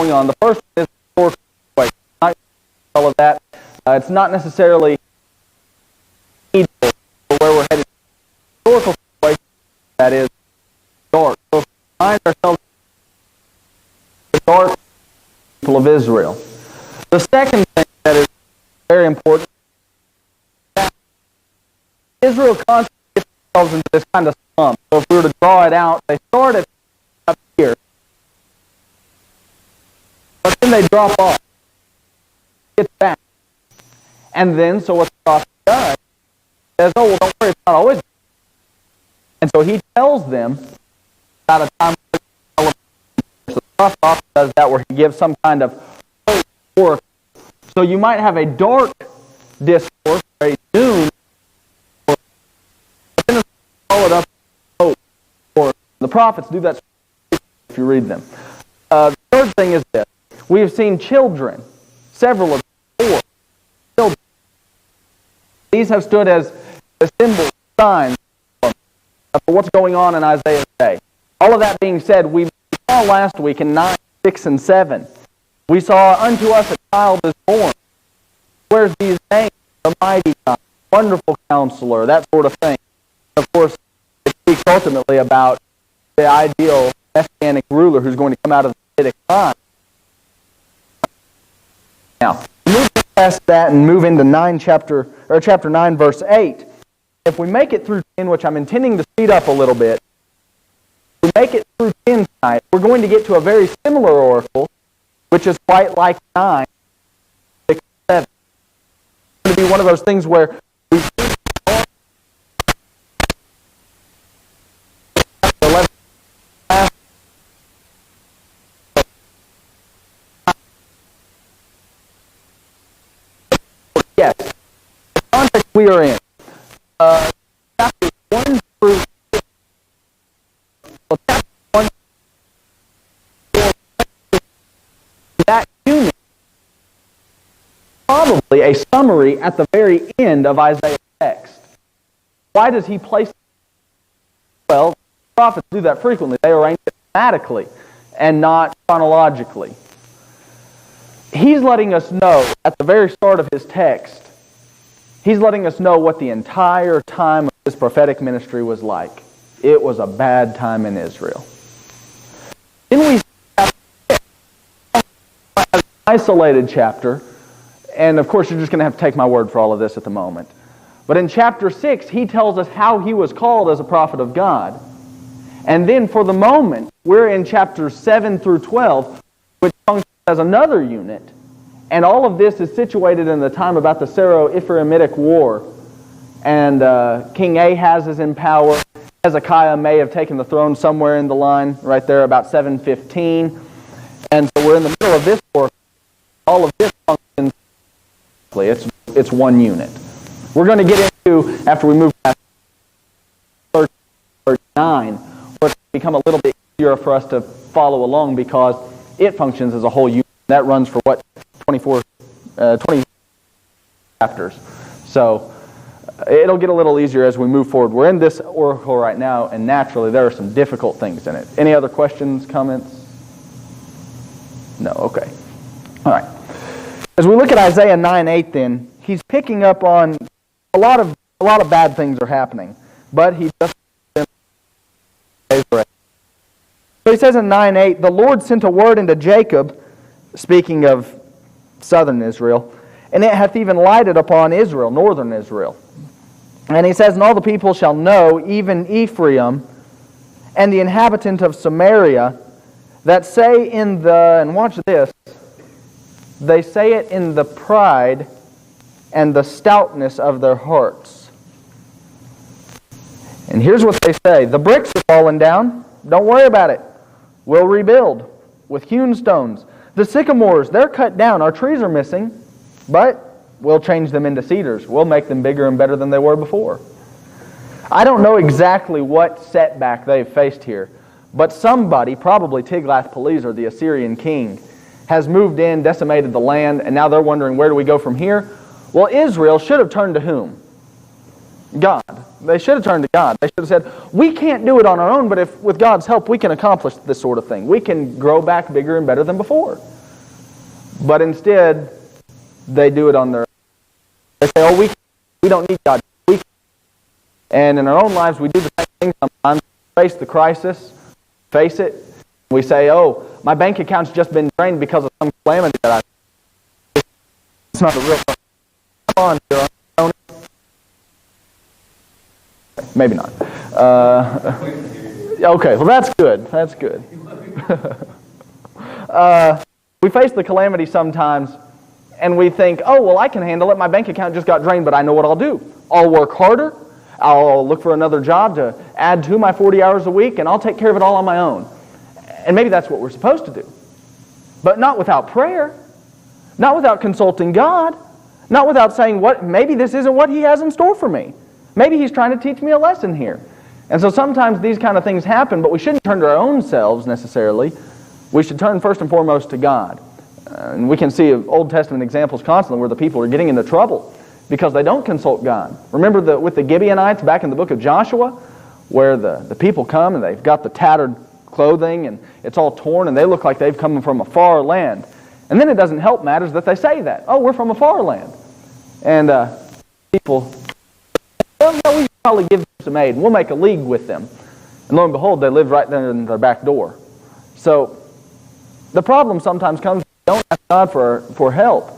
going on. The first one is historical situation. Not all of that. It's not necessarily needful for where we're headed. Historical situation, that is dark. So if we find ourselves in the dark people of Israel. The second thing that is very important, Israel constantly gets themselves into this kind of slump. So if we were to draw it out, they started up here, but then they drop off. Get back. And then, so what the prophet does, says, oh, well, don't worry, it's not always. And so he tells them about a time where the prophet often does that, where he gives some kind of hope. So you might have a dark discourse, a doom, but then it's followed up with hope. Or the prophets do that if you read them. The third thing is this. We have seen children, several of them, 4 children. These have stood as symbols, signs for what's going on in Isaiah's day. All of that being said, we saw last week in 9, 6, and 7, we saw, unto us a child is born. Where's these names? The mighty God, wonderful counselor, that sort of thing. Of course, it speaks ultimately about the ideal messianic ruler who's going to come out of the Davidic line. Now, move past that and move into chapter 9, verse 8. If we make it through 10, which I'm intending to speed up a little bit, if we make it through 10 tonight, we're going to get to a very similar oracle, which is quite like 9, 6, 7. It's going to be one of those things where we see yes, the context we are in. Chapter 1 through 6. Well, chapter 1 that unit, probably a summary at the very end of Isaiah's text. Why does he place it? Well, prophets do that frequently. They arrange it thematically and not chronologically. He's letting us know at the very start of his text, he's letting us know what the entire time of his prophetic ministry was like. It was a bad time in Israel. Then we see an isolated chapter, and of course you're just going to have to take my word for all of this at the moment. But in chapter 6, he tells us how he was called as a prophet of God. And then for the moment, we're in chapters 7 through 12, which functions as another unit. And all of this is situated in the time about the Syro-Ephraimitic War. And King Ahaz is in power. Hezekiah may have taken the throne somewhere in the line, right there about 715. And so we're in the middle of this war. All of this functions. It's one unit. We're going to get into, after we move past 39, where it's become a little bit easier for us to follow along because it functions as a whole unit. That runs for 20 chapters. So it'll get a little easier as we move forward. We're in this oracle right now, and naturally there are some difficult things in it. Any other questions, comments? No, okay. All right. As we look at Isaiah 9:8 then, he's picking up on a lot of bad things are happening, but he just so he says in 9:8, the Lord sent a word into Jacob, speaking of southern Israel, and it hath even lighted upon Israel, northern Israel. And he says, and all the people shall know, even Ephraim, and the inhabitant of Samaria, that say in the, and watch this, they say it in the pride and the stoutness of their hearts. And here's what they say, the bricks are falling down, don't worry about it. We'll rebuild with hewn stones. The sycamores, they're cut down. Our trees are missing, but we'll change them into cedars. We'll make them bigger and better than they were before. I don't know exactly what setback they've faced here, but somebody, probably Tiglath-Pileser, the Assyrian king, has moved in, decimated the land, and now they're wondering, where do we go from here? Well, Israel should have turned to whom? God. They should have turned to God. They should have said, we can't do it on our own, but if with God's help we can accomplish this sort of thing. We can grow back bigger and better than before. But instead, they do it on their own. They say, oh, we don't need God. And in our own lives, we do the same thing sometimes. We face the crisis, face it. We say, oh, my bank account's just been drained because of some calamity that I... It's not a real... Come on, Joe. Maybe not. Okay, well that's good. That's good. We face the calamity sometimes and we think, oh, well, I can handle it. My bank account just got drained, but I know what I'll do. I'll work harder. I'll look for another job to add to my 40 hours a week, and I'll take care of it all on my own. And maybe that's what we're supposed to do. But not without prayer. Not without consulting God. Not without saying, "What? Maybe this isn't what He has in store for me. Maybe He's trying to teach me a lesson here." And so sometimes these kind of things happen, but we shouldn't turn to our own selves necessarily. We should turn first and foremost to God. And we can see Old Testament examples constantly where the people are getting into trouble because they don't consult God. Remember with the Gibeonites back in the book of Joshua, where the people come and they've got the tattered clothing and it's all torn and they look like they've come from a far land. And then it doesn't help matters that they say that. Oh, we're from a far land. And people, well, no, we should probably give them some aid and we'll make a league with them. And lo and behold, they live right there in their back door. So the problem sometimes comes when we don't ask God for help.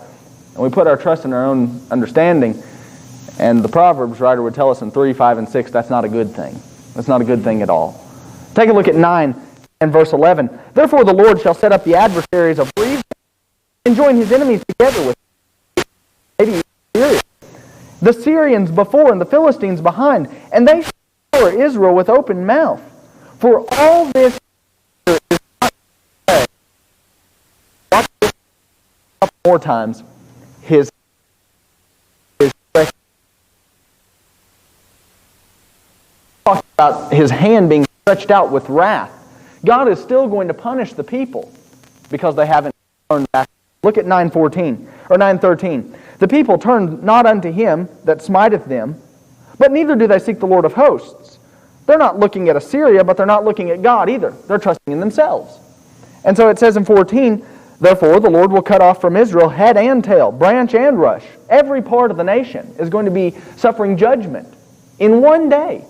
And we put our trust in our own understanding. And the Proverbs writer would tell us in 3, 5, and 6, that's not a good thing. That's not a good thing at all. Take a look at 9 and verse 11. Therefore the Lord shall set up the adversaries of Israel and join his enemies together with him. Maybe Syria. The Syrians before and the Philistines behind. And they shall devour Israel with open mouth. For all this is not said. Watch this a couple more times. His talking about his hand being stretched out with wrath. God is still going to punish the people because they haven't turned back. Look at 9:14 or 9:13. The people turn not unto him that smiteth them, but neither do they seek the Lord of hosts. They're not looking at Assyria, but they're not looking at God either. They're trusting in themselves. And so it says in 14, therefore the Lord will cut off from Israel head and tail, branch and rush. Every part of the nation is going to be suffering judgment in one day.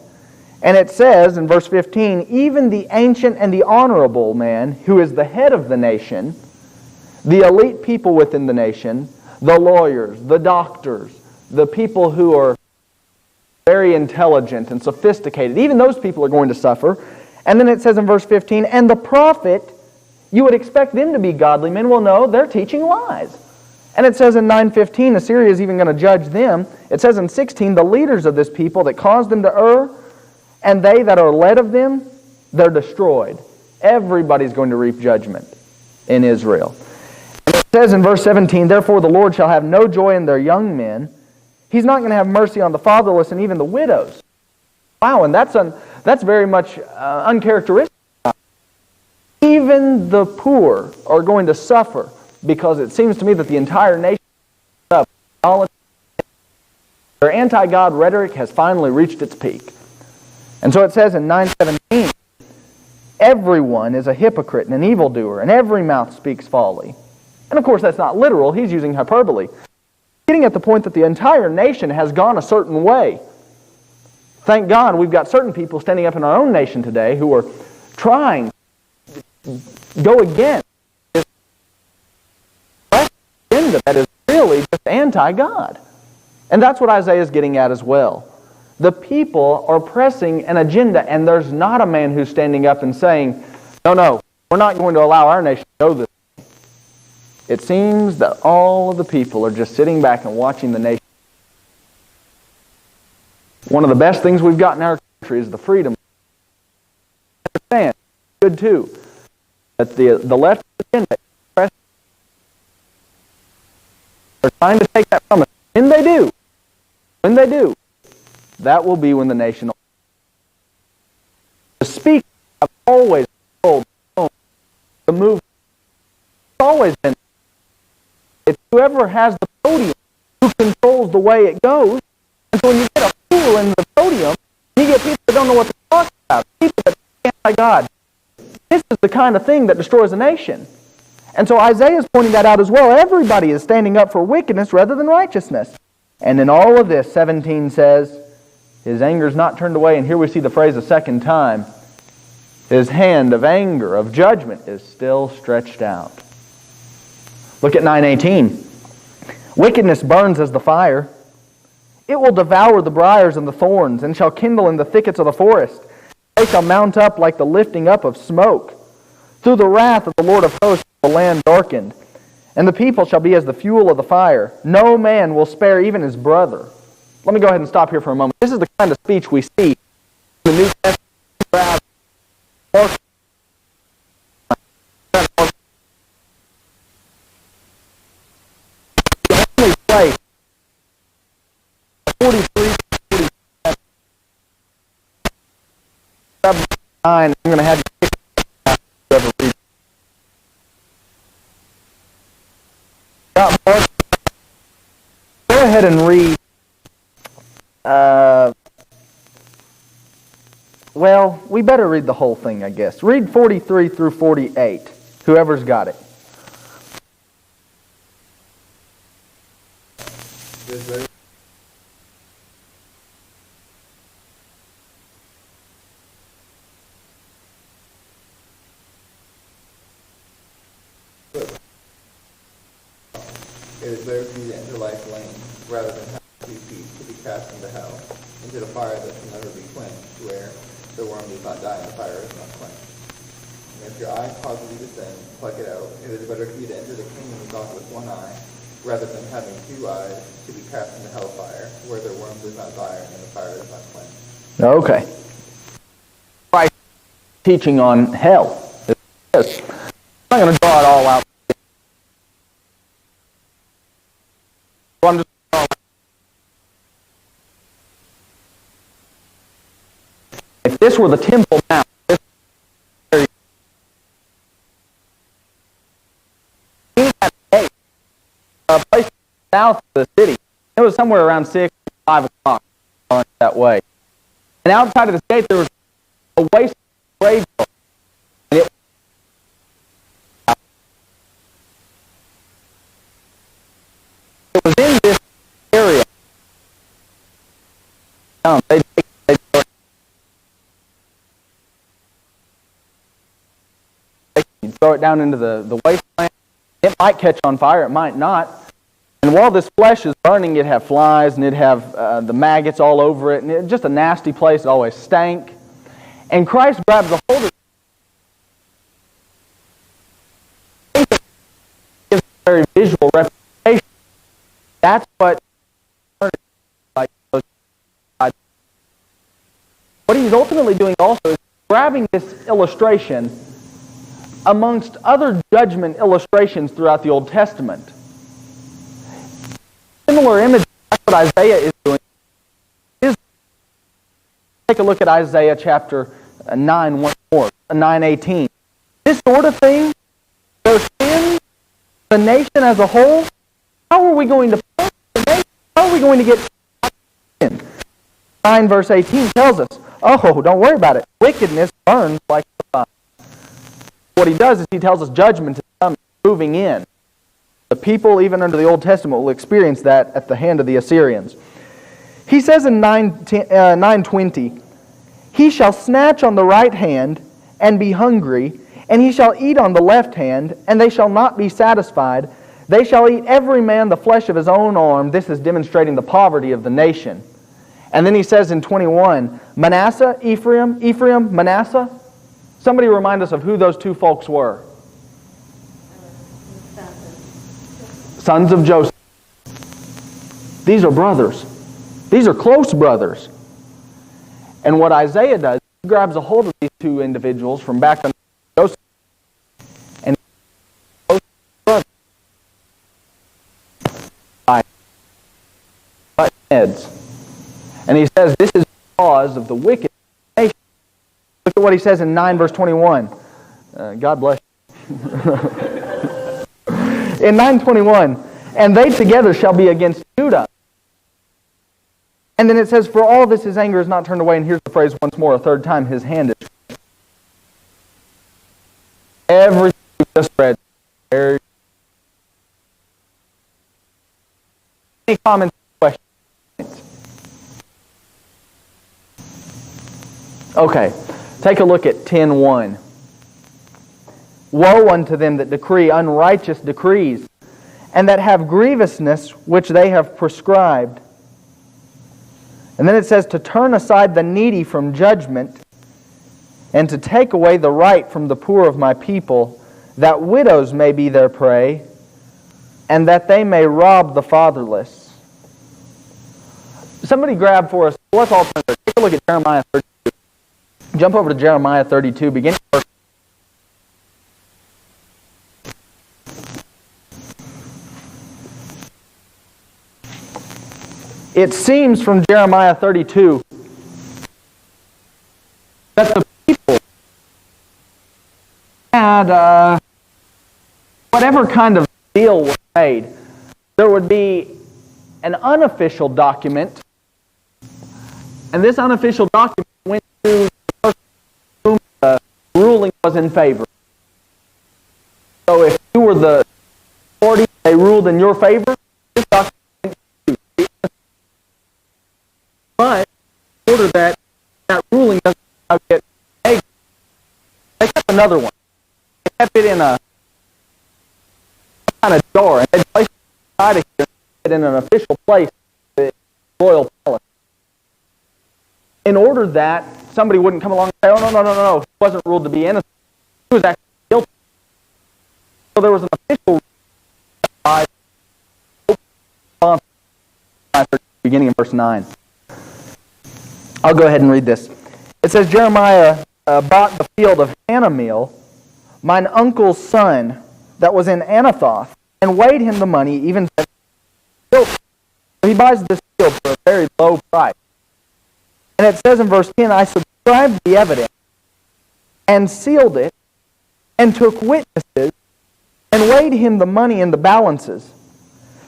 And it says in verse 15, even the ancient and the honorable man, who is the head of the nation, the elite people within the nation, the lawyers, the doctors, the people who are very intelligent and sophisticated, even those people are going to suffer. And then it says in verse 15, and the prophet, you would expect them to be godly men. Well, no, they're teaching lies. And it says in 9:15, Assyria is even going to judge them. It says in 16, the leaders of this people that caused them to err, and they that are led of them, they're destroyed. Everybody's going to reap judgment in Israel. And it says in verse 17, therefore the Lord shall have no joy in their young men. He's not going to have mercy on the fatherless and even the widows. Wow, and that's very much uncharacteristic. Even the poor are going to suffer because it seems to me that the entire nation is up. Their anti-God rhetoric has finally reached its peak. And so it says in 9:17, everyone is a hypocrite and an evildoer, and every mouth speaks folly. And of course that's not literal, he's using hyperbole. Getting at the point that the entire nation has gone a certain way. Thank God we've got certain people standing up in our own nation today who are trying to go against this agenda that is really just anti-God. And that's what Isaiah is getting at as well. The people are pressing an agenda, and there's not a man who's standing up and saying, no, we're not going to allow our nation to go this way. It seems that all of the people are just sitting back and watching the nation. One of the best things we've got in our country is the freedom. I understand, good too, that the left agenda is they're trying to take that from us. When they do, that will be when the nation. The speakers have always told the movement. It's always been. It's whoever has the podium who controls the way it goes. And so when you get a fool people in the podium, and you get people that don't know what they're talking about, people that are anti-God. This is the kind of thing that destroys a nation. And so Isaiah is pointing that out as well. Everybody is standing up for wickedness rather than righteousness. And in all of this, 17 says, his anger is not turned away. And here we see the phrase a second time. His hand of anger, of judgment, is still stretched out. Look at 9:18. Wickedness burns as the fire. It will devour the briars and the thorns, and shall kindle in the thickets of the forest. They shall mount up like the lifting up of smoke. Through the wrath of the Lord of hosts the land darkened, and the people shall be as the fuel of the fire. No man will spare even his brother. Let me go ahead and stop here for a moment. This is the kind of speech we see in the New Testament. The only place 43, 47, I'm going to have you pick up whoever reads. Go ahead and read. Well, we better read the whole thing, I guess. Read 43 through 48. Whoever's got it. It is better for you to enter life lame, rather than have 2 feet to be cast into hell, into the fire that can never be quenched, where the worm does not die and the fire is not quenched. And if your eye causes you to sin, pluck it out. It is better for you to enter the kingdom of God with 1 eye, rather than having 2 eyes to be cast into hellfire, where the worm does not die and the fire is not quenched. Okay. Christ teaching on hell. I'm not going to draw it all out. I'm just if this were the Temple Mount, this a place south of the city. It was somewhere around 6, 5 o'clock that way. And outside of this gate, there was a waste grave. And it was in this area. They throw it down into the wasteland. It might catch on fire, it might not. And while this flesh is burning, it'd have flies, and it'd have the maggots all over it, and it's just a nasty place. It always stank. And Christ grabs a hold of it. Gives a very visual representation. That's what he's ultimately doing also is grabbing this illustration amongst other judgment illustrations throughout the Old Testament. Similar images, that's what Isaiah is doing. Take a look at Isaiah chapter 9, 1 more, 9:18. This sort of thing, their sin, the nation as a whole, how are we going to punish the nation? How are we going to get sin? 9 verse 18 tells us, oh, don't worry about it. Wickedness burns like the fire. What he does is he tells us judgment is coming, moving in. The people, even under the Old Testament, will experience that at the hand of the Assyrians. He says in 9:20, he shall snatch on the right hand and be hungry, and he shall eat on the left hand, and they shall not be satisfied. They shall eat every man the flesh of his own arm. This is demonstrating the poverty of the nation. And then he says in 21, Manasseh, Ephraim, Manasseh. Somebody remind us of who those 2 folks were. Sons of Joseph. These are brothers. These are close brothers. And what Isaiah does, he grabs a hold of these 2 individuals from back on Joseph and brothers by heads. And he says this is the cause of the wicked nation. Look at what he says in 9 verse 21. God bless you. In 9:21, and they together shall be against Judah. And then it says, for all this his anger is not turned away, and here's the phrase once more, a third time, his hand is. Everything we just read. Any comments or questions? Okay, take a look at 10:1. Woe unto them that decree unrighteous decrees, and that have grievousness which they have prescribed. And then it says, to turn aside the needy from judgment, and to take away the right from the poor of my people, that widows may be their prey, and that they may rob the fatherless. Somebody grab for us, let's all turn there. Take a look at Jeremiah 32. Jump over to Jeremiah 32, beginning verse. It seems from Jeremiah 32 that the people had whatever kind of deal was made. There would be an unofficial document, and this unofficial document went to the person whom the ruling was in favor. So if you were the authority, they ruled in your favor, this document went to you. But in order that that ruling doesn't get made, they kept another one. They kept it in a kind of jar, and they placed it inside of here, in an official place, the royal palace. In order that somebody wouldn't come along and say, oh, no, he wasn't ruled to be innocent. He was actually guilty. So there was an official beginning in verse 9. I'll go ahead and read this. It says, Jeremiah bought the field of Hanameel, mine uncle's son, that was in Anathoth, and weighed him the money, even said, so he buys this field for a very low price. And it says in verse 10, I subscribed the evidence, and sealed it, and took witnesses, and weighed him the money in the balances.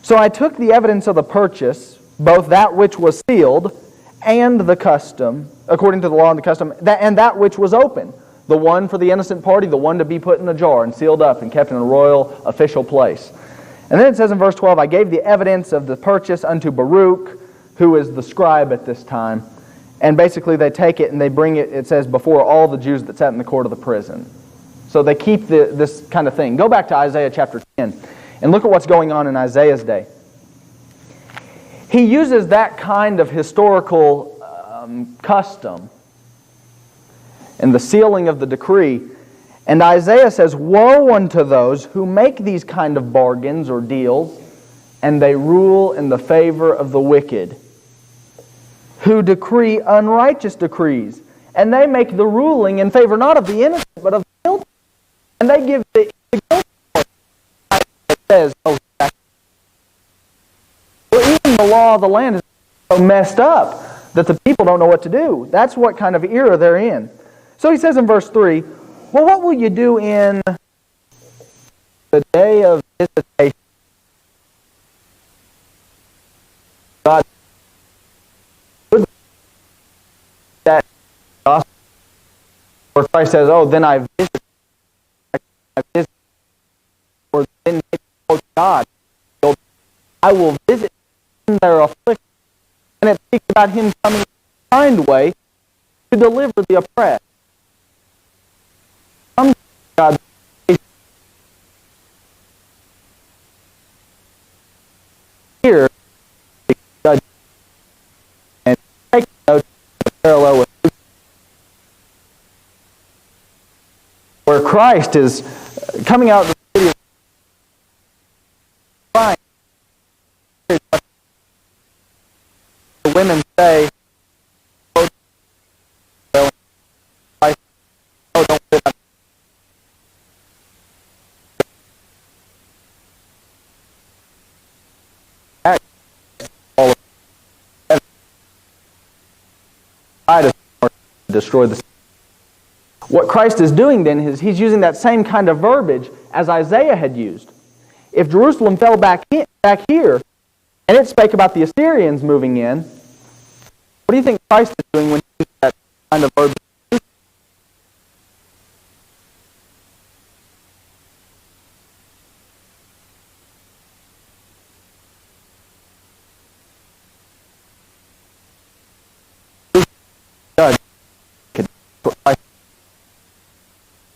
So I took the evidence of the purchase, both that which was sealed, and the custom, according to the law and the custom, and that which was open, the one for the innocent party, the one to be put in a jar and sealed up and kept in a royal official place. And then it says in verse 12, I gave the evidence of the purchase unto Baruch, who is the scribe at this time. And basically they take it and they bring it, it says, before all the Jews that sat in the court of the prison. So they keep this kind of thing. Go back to Isaiah chapter 10 and look at what's going on in Isaiah's day. He uses that kind of historical custom and the sealing of the decree. And Isaiah says, woe unto those who make these kind of bargains or deals, and they rule in the favor of the wicked, who decree unrighteous decrees, and they make the ruling in favor not of the innocent, but of the guilty. And they give the guilty one. It says, well, even the law of the land is so messed up that the people don't know what to do. That's what kind of era they're in. So he says in verse 3, well, what will you do in the day of visitation? God, that gospel, where Christ says, oh, then I visit, or then God, I will visit in their affliction. And it speaks about him coming in a kind way to deliver the oppressed. God here and take note of the parallel with where Christ is coming out of the city of crying. The women say, oh, don't fit on. Destroy the. What Christ is doing then is he's using that same kind of verbiage as Isaiah had used. If Jerusalem fell back here, and it spake about the Assyrians moving in, What do you think Christ is doing when he uses that kind of verb?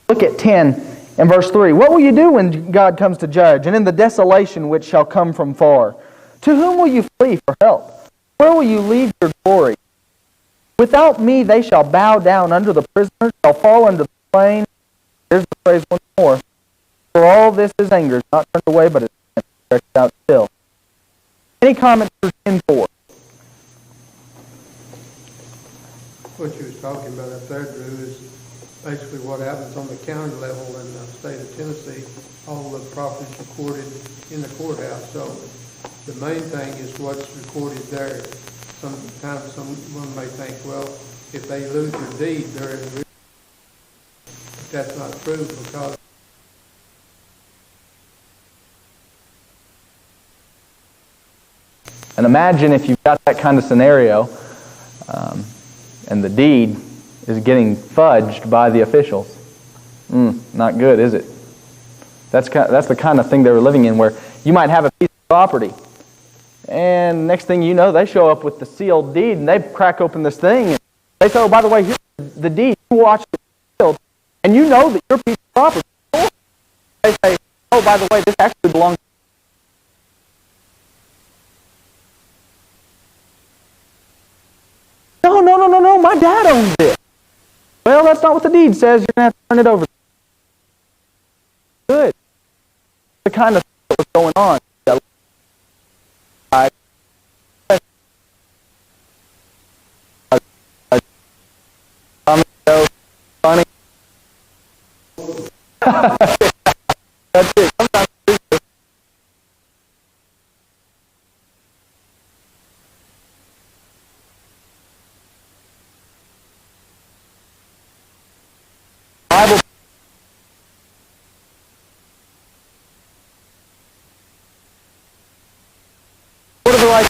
Look at 10 and verse 3. What will you do when God comes to judge, and in the desolation which shall come from far? To whom will you flee for help? Where will you leave your glory? Without me they shall bow down under the prisoners, shall fall under the plain. Here's the phrase once more. For all this is anger, is not turned away, but is stretched out still. Any comments for 10:4? What you was talking about up there, Drew, is basically what happens on the county level in the state of Tennessee. All the properties recorded in the courthouse. So the main thing is what's recorded there. Sometimes someone may think, well, if they lose their deed, they're in real. But that's not true, because And imagine if you've got that kind of scenario, and the deed is getting fudged by the officials. Not good, is it? That's the kind of thing they were living in, where you might have a piece of property, and next thing you know, they show up with the sealed deed, and they crack open this thing, and they say, oh, by the way, here's the deed. You watch it sealed, and you know that your piece of property is yours. They say, oh, by the way, this actually belongs to No, my dad owns it. Well, that's not what the deed says. You're going to have to turn it over. Good. The kind of thing that was going on. Funny. That's it. Sometimes Bible. What are the right?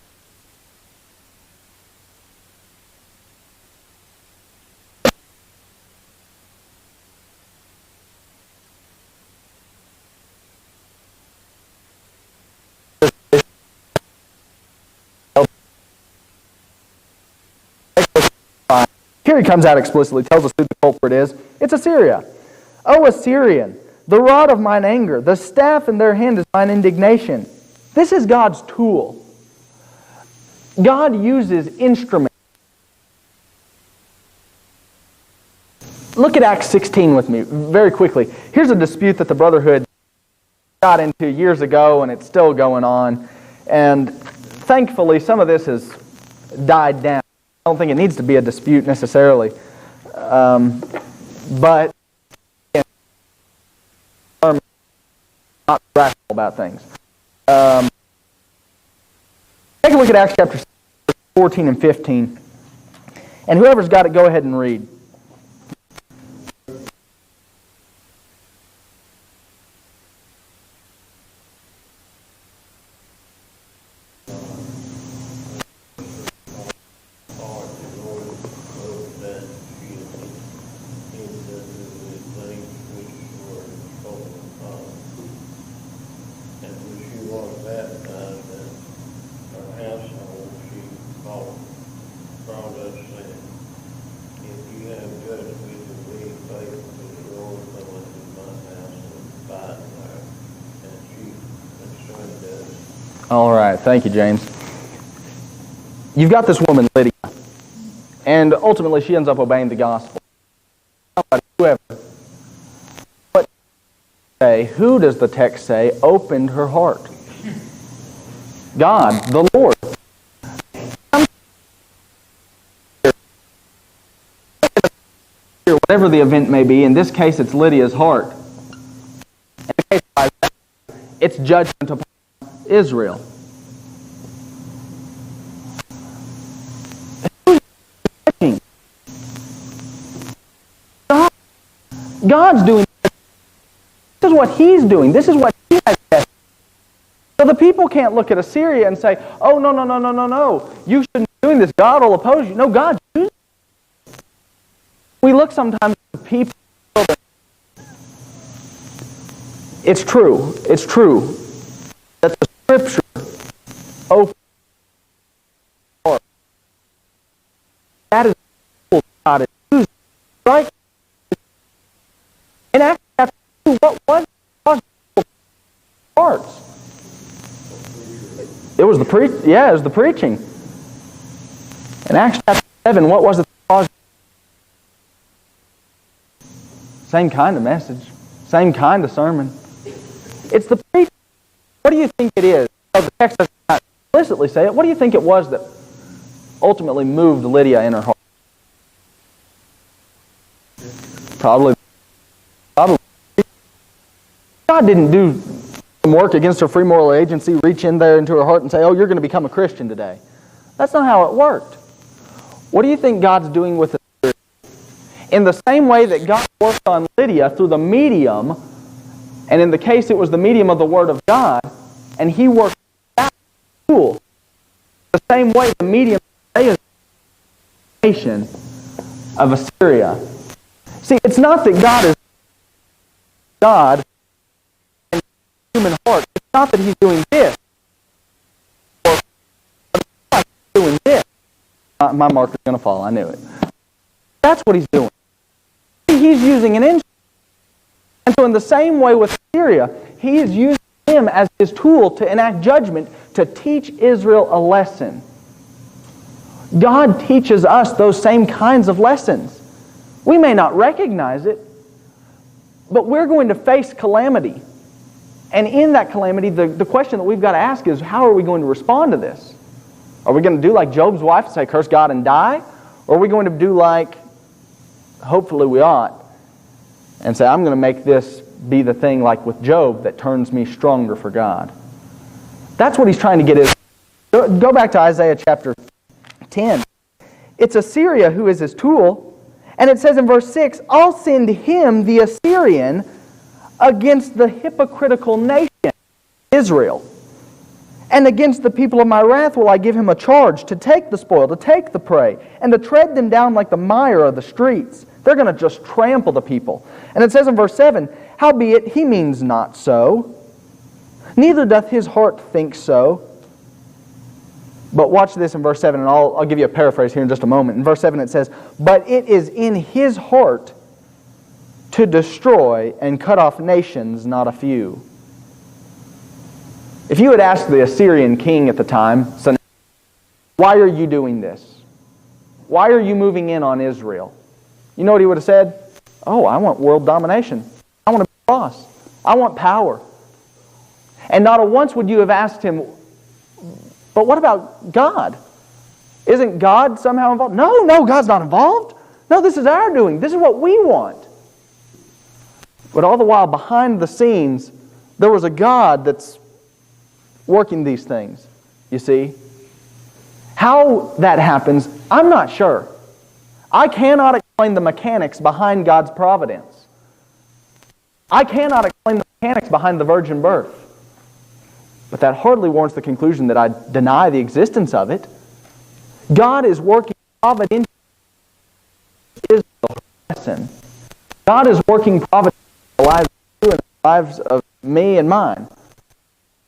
Here he comes out explicitly, tells us who the culprit is. It's Assyria. O Assyrian, the rod of mine anger, the staff in their hand is mine indignation. This is God's tool. God uses instruments. Look at Acts 16 with me, very quickly. Here's a dispute that the Brotherhood got into years ago, and it's still going on. And thankfully, some of this has died down. I don't think it needs to be a dispute necessarily. But not rational about things. Take a look at Acts chapter 14 and 15. And whoever's got it, go ahead and read. All right, thank you, James. You've got this woman, Lydia, and ultimately she ends up obeying the gospel. Whoever. But who does the text say opened her heart? God, the Lord. Whatever the event may be, in this case it's Lydia's heart. In the case of Isaiah, it's judgment upon Israel. God's doing this. This is what He's doing. This is what He has tested. So the people can't look at Assyria and say, oh, no. You shouldn't be doing this, God will oppose you. No, God chooses. We look sometimes at people. It's true that the Scripture opens the door. That is the God is using. Right? In Acts chapter 2, what was the parts? It was the preaching. In Acts chapter 7, what was it? Same kind of message, same kind of sermon. It's the preaching. What do you think it is? Well, the text does not explicitly say it. What do you think it was that ultimately moved Lydia in her heart? Probably. God didn't do some work against her free moral agency, reach in there into her heart and say, oh, you're going to become a Christian today. That's not how it worked. What do you think God's doing with it? In the same way that God worked on Lydia through the medium, and in the case it was the medium of the Word of God, and He worked that tool. The same way the medium is the nation of Assyria. See, it's not that God is God in the human heart. It's not that He's doing this, or He's doing this. My marker's going to fall, I knew it. That's what He's doing. He's using an instrument. And so in the same way with Syria, He is using him as His tool to enact judgment, to teach Israel a lesson. God teaches us those same kinds of lessons. We may not recognize it, but we're going to face calamity. And in that calamity, the question that we've got to ask is, how are we going to respond to this? Are we going to do like Job's wife and say, curse God and die? Or are we going to do like, hopefully we ought, and say, I'm going to make this be the thing like with Job that turns me stronger for God? That's what he's trying to get at. Go back to Isaiah chapter 10. It's Assyria who is his tool. And it says in verse 6, I'll send him, the Assyrian, against the hypocritical nation, Israel. And against the people of my wrath will I give him a charge to take the spoil, to take the prey, and to tread them down like the mire of the streets. They're going to just trample the people. And it says in verse 7, howbeit he means not so, neither doth his heart think so. But watch this in verse 7, and I'll give you a paraphrase here in just a moment. In verse 7 it says, but it is in his heart to destroy and cut off nations, not a few. If you had asked the Assyrian king at the time, why are you doing this? Why are you moving in on Israel? You know what he would have said? Oh, I want world domination. I want to be a boss. I want power. And not once would you have asked him, but what about God? Isn't God somehow involved? No, God's not involved. No, this is our doing. This is what we want. But all the while, behind the scenes, there was a God that's working these things, you see. How that happens, I'm not sure. I cannot explain the mechanics behind God's providence. I cannot explain the mechanics behind the virgin birth. But that hardly warrants the conclusion that I deny the existence of it. God is working providentially in Israel's lesson. God is working providentially in the lives of you and the lives of me and mine.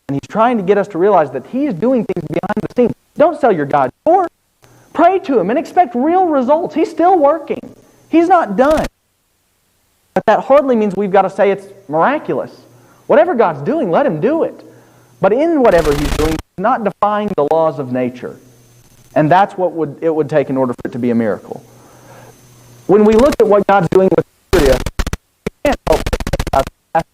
And He's trying to get us to realize that He is doing things behind the scenes. Don't sell your God short. Pray to Him and expect real results. He's still working. He's not done. But that hardly means we've got to say it's miraculous. Whatever God's doing, let Him do it. But in whatever He's doing, He's not defying the laws of nature. And that's what it would take in order for it to be a miracle. When we look at what God's doing with Syria, we can't help but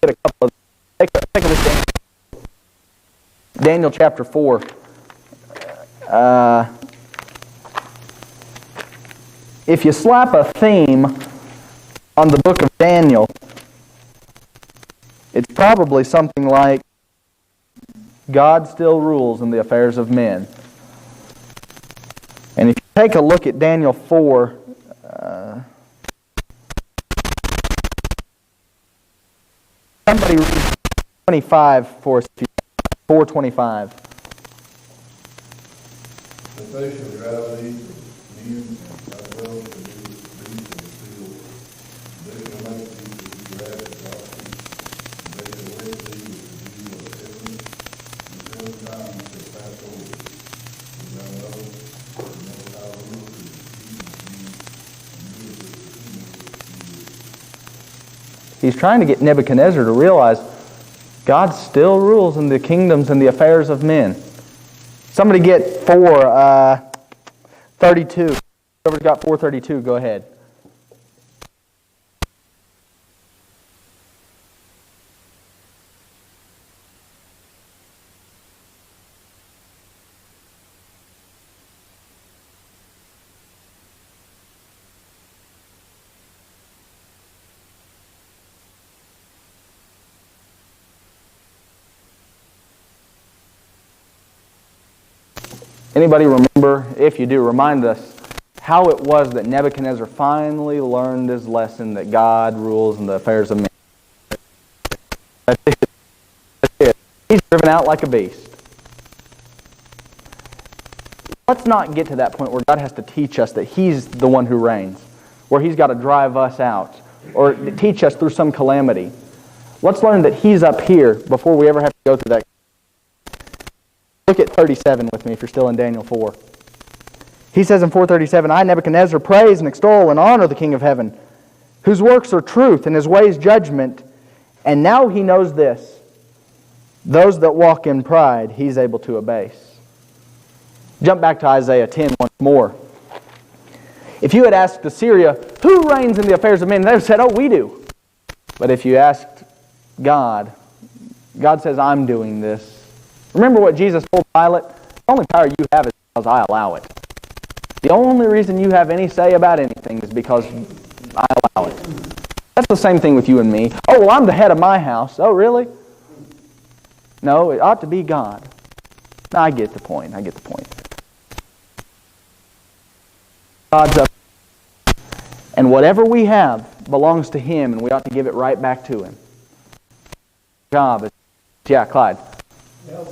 get a couple of take a look at Daniel chapter 4. If you slap a theme on the book of Daniel, it's probably something like, God still rules in the affairs of men. And if you take a look at Daniel 4, somebody read 25 for us. 4:25. especially drive these men as well to do these in the field. They shall make these to be grass and donkey, and they shall wet thee with the dew of heaven, and 7 times shall pass over thee. And thou knowest the Most High ruleth in the kingdom of you, and you are the kingdom of you. He's trying to get Nebuchadnezzar to realize God still rules in the kingdoms and the affairs of men. Somebody get 4:32. Whoever's got 4:32, go ahead. Anybody remember, if you do, remind us how it was that Nebuchadnezzar finally learned his lesson that God rules in the affairs of men. That's it. He's driven out like a beast. Let's not get to that point where God has to teach us that He's the one who reigns, where He's got to drive us out, or teach us through some calamity. Let's learn that He's up here before we ever have to go through that. Look at 37 with me if you're still in Daniel 4. He says in 4:37, I, Nebuchadnezzar, praise and extol and honor the King of heaven, whose works are truth and His ways judgment. And now he knows this: those that walk in pride He's able to abase. Jump back to Isaiah 10 once more. If you had asked Assyria, who reigns in the affairs of men? They would have said, oh, we do. But if you asked God, God says, I'm doing this. Remember what Jesus told Pilate? The only power you have is because I allow it. The only reason you have any say about anything is because I allow it. That's the same thing with you and me. Oh, well, I'm the head of my house. Oh, really? No, it ought to be God. No, I get the point. I get the point. God's up. And whatever we have belongs to Him, and we ought to give it right back to Him. Job is, yeah, Clyde. Well,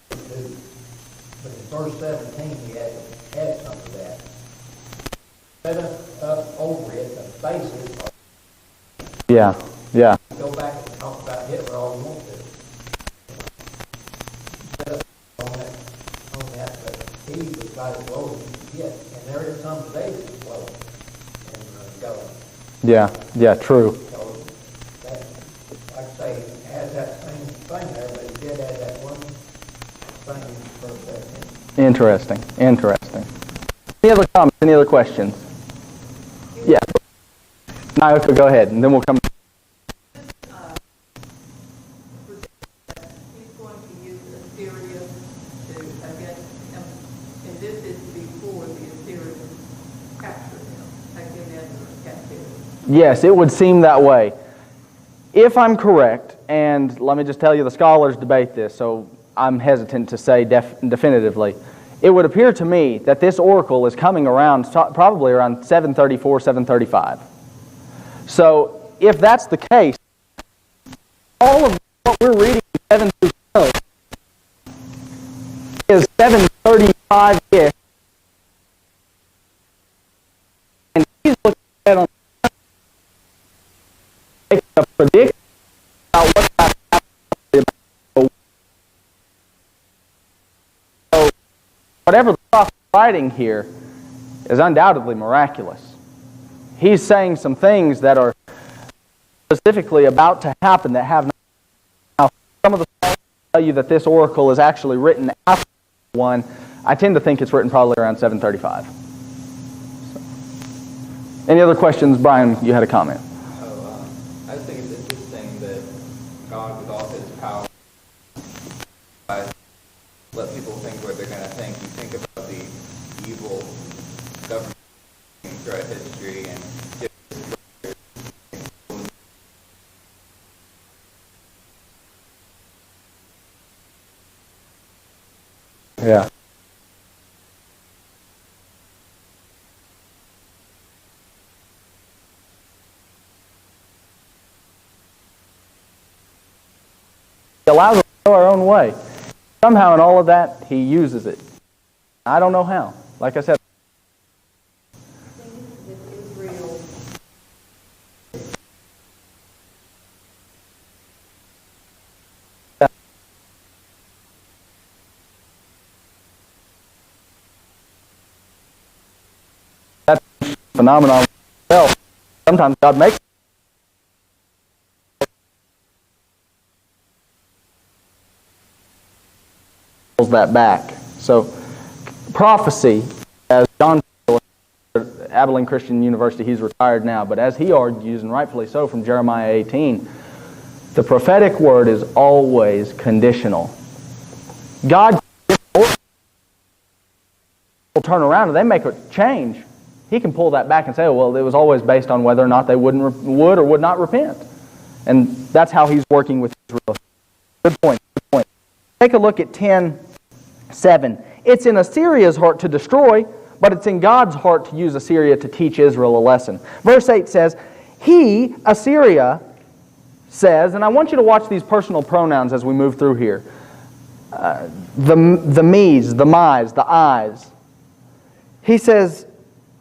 but in verse 17, he had some of that. Set up over it, the faces. Yeah, yeah. Go back and talk about Hitler all you want to. Set up on that, but he was about as low as you could get. And there is some today that's low and going. Yeah, yeah, true. So that, like I say, has that same thing there, but he did add that one thing for that. Interesting, interesting. Any other comments, any other questions? Yeah. Naoka, go ahead, and then we'll come. He's going to use Assyria against him, and this is before the Assyrians captured him, taking him into captivity. Yes, it would seem that way. If I'm correct, and let me just tell you, the scholars debate this, so I'm hesitant to say definitively. It would appear to me that this oracle is coming around, probably around 734, 735. So, if that's the case, all of what we're reading in 7 through 12 is 735-ish. And he's looking at on making a prediction about what's happening. So, whatever the prophet is writing here is undoubtedly miraculous. He's saying some things that are specifically about to happen that have not. Now, some of the scholars tell you that this oracle is actually written after one. I tend to think it's written probably around 735. So. Any other questions? Brian, you had a comment. I just think it's interesting that God, with all His power, let people think what they're going to think. You think about the evil government throughout history and Yeah. It allows us to go our own way. somehow in all of that, he uses it. I don't know how. Like I said, Israel, that's a phenomenon itself. Sometimes God makes that back. So prophecy, as John at Abilene Christian University, he's retired now, but as he argues, and rightfully so, from Jeremiah 18, the prophetic word is always conditional. God will turn around and they make a change. He can pull that back and say, oh, well, it was always based on whether or not they would or would not repent. And that's how he's working with Israel. Good point. Good point. Take a look at 10:7. It's in Assyria's heart to destroy, but it's in God's heart to use Assyria to teach Israel a lesson. Verse 8 says, he, Assyria, says, and I want you to watch these personal pronouns as we move through here. The me's, the my's, the I's. He says,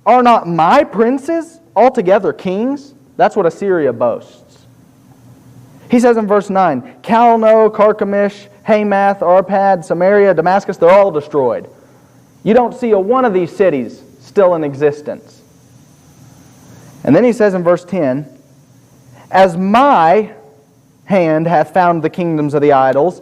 are not my princes altogether kings? That's what Assyria boasts. He says in verse 9, Calno, Carchemish, Hamath, Arpad, Samaria, Damascus, they're all destroyed. You don't see a one of these cities still in existence. And then he says in verse 10, as my hand hath found the kingdoms of the idols,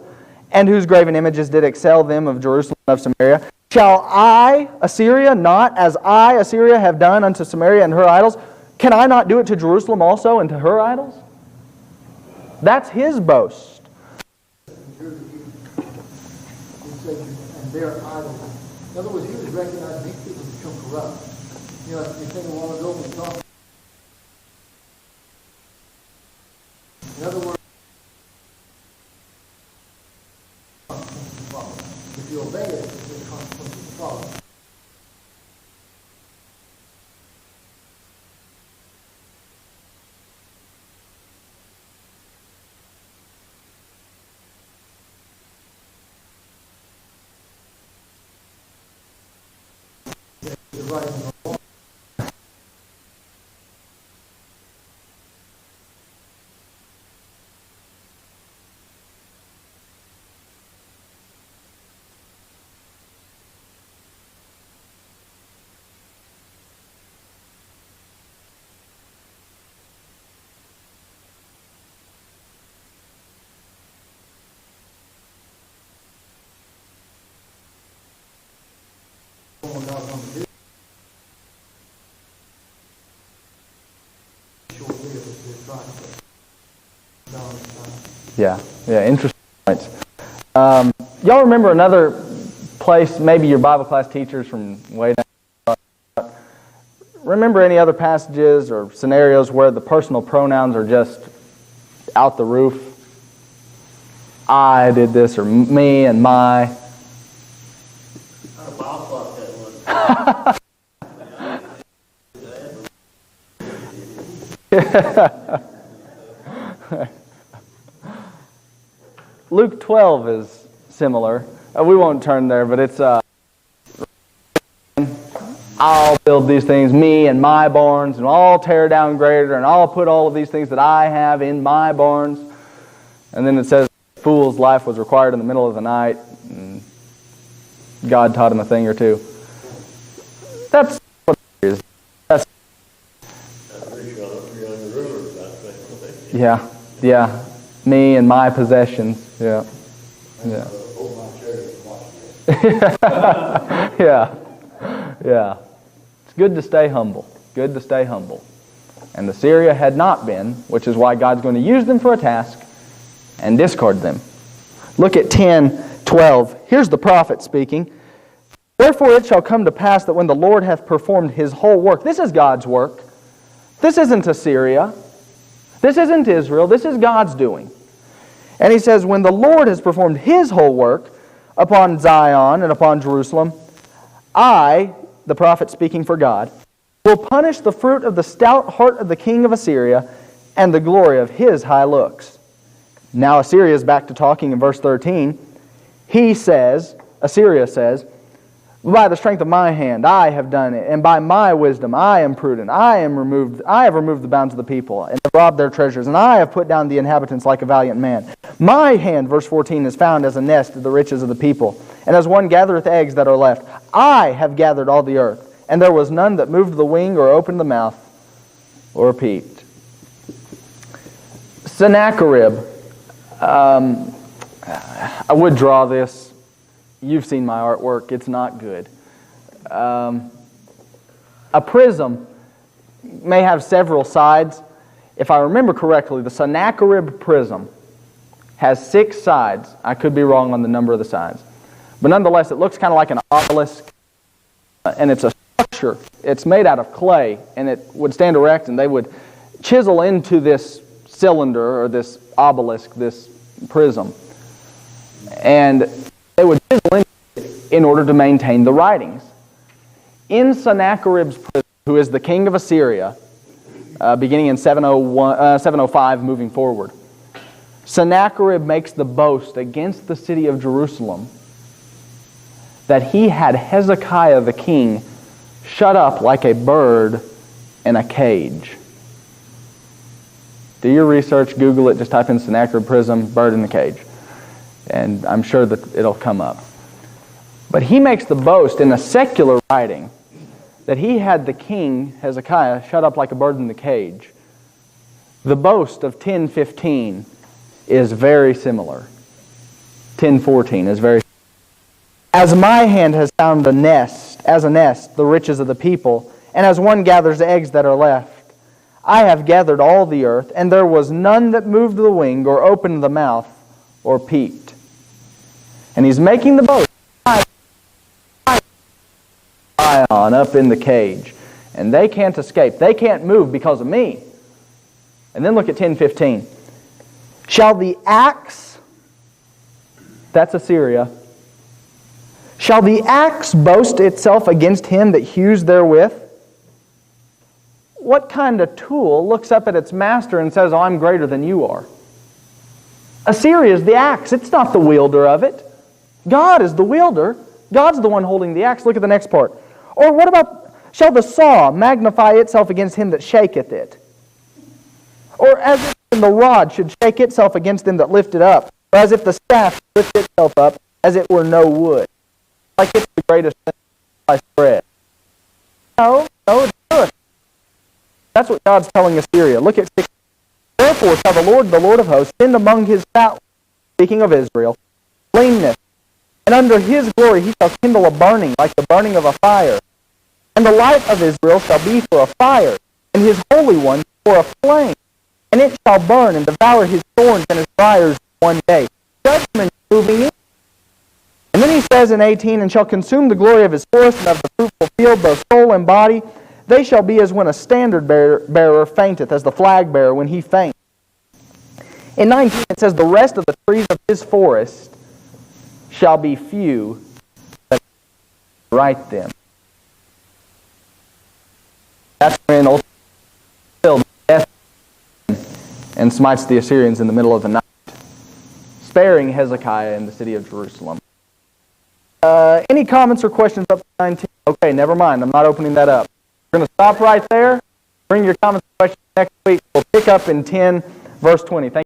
and whose graven images did excel them of Jerusalem and of Samaria, shall I, Assyria, not as I, Assyria, have done unto Samaria and her idols? Can I not do it to Jerusalem also and to her idols? That's his boast. He said, and their idols. In other words, he was recognizing these people become corrupt. You know, if you think a while ago when we talked. In other words, if you obey it, the consequences follow. Right and wrong. Yeah, interesting points. Y'all remember another place, maybe your Bible class teachers from way down. Remember any other passages or scenarios where the personal pronouns are just out the roof? I did this, or me and my. Luke 12 is similar. We won't turn there, but it's I'll build these things, me and my barns, and I'll tear down greater, and I'll put all of these things that I have in my barns. And then it says, fool's life was required in the middle of the night, and God taught him a thing or two. That's what it is. Yeah. Me and my possessions. Yeah. Yeah. It's good to stay humble. Good to stay humble. And Assyria had not been, which is why God's going to use them for a task and discard them. Look at 10:12. Here's the prophet speaking. Wherefore it shall come to pass that when the Lord hath performed his whole work, this is God's work. This isn't Assyria. This isn't Israel. This is God's doing. And he says, when the Lord has performed his whole work upon Zion and upon Jerusalem, I, the prophet speaking for God, will punish the fruit of the stout heart of the king of Assyria and the glory of his high looks. Now Assyria is back to talking in verse 13. He says, Assyria says, by the strength of my hand I have done it, and by my wisdom I am prudent. I have removed the bounds of the people, and have robbed their treasures, and I have put down the inhabitants like a valiant man. My hand, verse 14, is found as a nest of the riches of the people, and as one gathereth eggs that are left. I have gathered all the earth, and there was none that moved the wing or opened the mouth or peeped. Sennacherib. I would draw this. You've seen my artwork. It's not good. A prism may have several sides. If I remember correctly, the Sennacherib prism has 6 sides. I could be wrong on the number of the sides. But nonetheless, it looks kind of like an obelisk, and it's a structure. It's made out of clay, and it would stand erect, and they would chisel into this cylinder, or this obelisk, this prism. And they would chisel into it in order to maintain the writings. In Sennacherib's prison, who is the king of Assyria, beginning in 705 moving forward, Sennacherib makes the boast against the city of Jerusalem that he had Hezekiah the king shut up like a bird in a cage. Do your research, Google it, just type in Sennacherib prism, bird in the cage. And I'm sure that it'll come up. But he makes the boast in a secular writing that he had the king, Hezekiah, shut up like a bird in the cage. The boast of 10:15 is very similar. 10:14 is very similar. As my hand has found as a nest, the riches of the people, and as one gathers eggs that are left, I have gathered all the earth, and there was none that moved the wing, or opened the mouth, or peeped. And he's making the boast. Lion up in the cage, and they can't escape. They can't move because of me. And then look at 10:15. Shall the axe, that's Assyria, shall the axe boast itself against him that hews therewith? What kind of tool looks up at its master and says, "Oh, I'm greater than you are"? Assyria is the axe. It's not the wielder of it. God is the wielder. God's the one holding the axe. Look at the next part. Or what about, shall the saw magnify itself against him that shaketh it? Or as if the rod should shake itself against them that lift it up, or as if the staff lift itself up as it were no wood, like it's the greatest thing I spread. No, it's good. That's what God's telling Assyria. Look at 6. Therefore shall the Lord of hosts, send among his fat ones, speaking of Israel, leanness, and under his glory he shall kindle a burning like the burning of a fire. And the light of Israel shall be for a fire, and his holy one for a flame. And it shall burn and devour his thorns and his briars one day. Judgment moving in. And then he says in 18, and shall consume the glory of his forest and of the fruitful field, both soul and body. They shall be as when a standard bearer fainteth, as the flag bearer when he faints. In 19 it says, the rest of the trees of his forest shall be few that write them. That's when ultimately death and smites the Assyrians in the middle of the night, sparing Hezekiah in the city of Jerusalem. Any comments or questions up to 19? Okay, never mind. I'm not opening that up. We're going to stop right there. Bring your comments and questions next week. We'll pick up in 10, verse 20. Thank you.